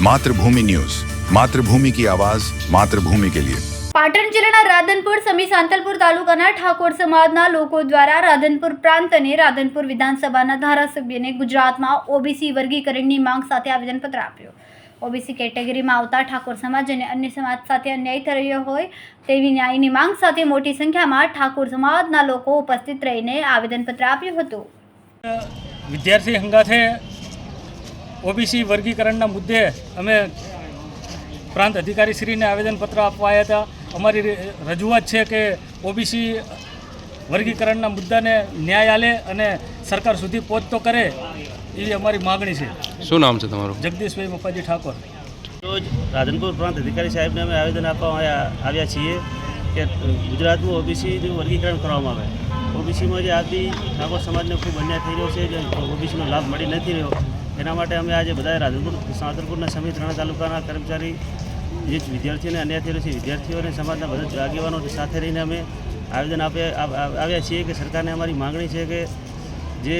मातृभूमि न्यूज, मातृभूमि की आवाज, मातृभूमि के लिए। પાટણ જિલ્લાના રાધનપુર સમી સાંતલપુર તાલુકાના ઠાકોર સમાજના લોકો દ્વારા રાધનપુર પ્રાંત અને રાધનપુર વિધાનસભાના ધારાસભ્યને ગુજરાતમાં ઓબીસી વર્ગીકરણની માંગ સાથે આવેદનપત્ર આપ્યું। ઓબીસી કેટેગરીમાં આવતા ઠાકોર સમાજ અને અન્ય સમાજ સાથે અન્યાય થઈ રહ્યો હોય તેવી ન્યાયની માંગ સાથે મોટી સંખ્યામાં ઠાકોર સમાજના લોકો ઉપસ્થિત રહીને આવેદનપત્ર આપ્યું હતું। વિદ્યાર્થી હંગાથે ઓબીસી વર્ગીકરણના મુદ્દે અમે પ્રાંત અધિકારીશ્રીને આવેદનપત્ર આપવા આવ્યા હતા। અમારી રજૂઆત છે કે ઓબીસી વર્ગીકરણના મુદ્દાને ન્યાય આલે અને સરકાર સુધી પહોંચતો કરે એવી અમારી માગણી છે। શું નામ છે તમારું? જગદીશભાઈ મપ્પાજી ઠાકોર। રોજ રાધનપુર પ્રાંત અધિકારી સાહેબને અમે આવેદન આપવા આવ્યા છીએ કે ગુજરાતનું ઓબીસીનું વર્ગીકરણ કરવામાં આવે। ઓબીસીમાં જે આદિ ઠાકોર સમાજને ખૂબ અન્યાય થઈ રહ્યો છે, જે ઓબીસીનો લાભ મળી નથી રહ્યો, એના માટે અમે આજે બધા રાધનપુર સાંતલપુરના સમી ત્રણ તાલુકાના કર્મચારી જે વિદ્યાર્થીઓને અન્યાય થઈ રહ્યો છે, વિદ્યાર્થીઓ અને સમાજના બધા આગેવાનો સાથે રહીને અમે આવેદન આવ્યા છીએ કે સરકારને અમારી માગણી છે કે જે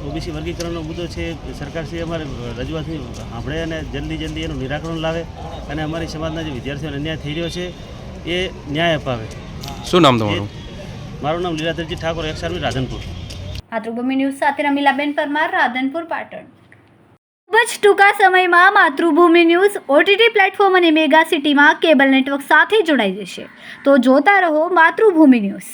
ઓબીસી વર્ગીકરણનો મુદ્દો છે સરકારશ્રી અમારે રજૂઆત સાંભળે અને જલ્દી એનું નિરાકરણ લાવે અને અમારી સમાજના જે વિદ્યાર્થીઓને અન્યાય થઈ રહ્યો છે એ ન્યાય અપાવે। શું નામ તમારું? મારું નામ લીલાધરજી ઠાકોર, એક્સ-આર્મી, રાધનપુર। માતૃભૂમિ ન્યૂઝ સાથે રમીલાબેન પરમાર, રાધનપુર, પાટણ। ખૂબ જ ટૂંકા સમયમાં માતૃભૂમિ ન્યૂઝ ઓટીટી પ્લેટફોર્મ અને મેગા સિટીમાં કેબલ નેટવર્ક સાથે જોડાઈ જશે, તો જોતા રહો માતૃભૂમિ ન્યૂઝ।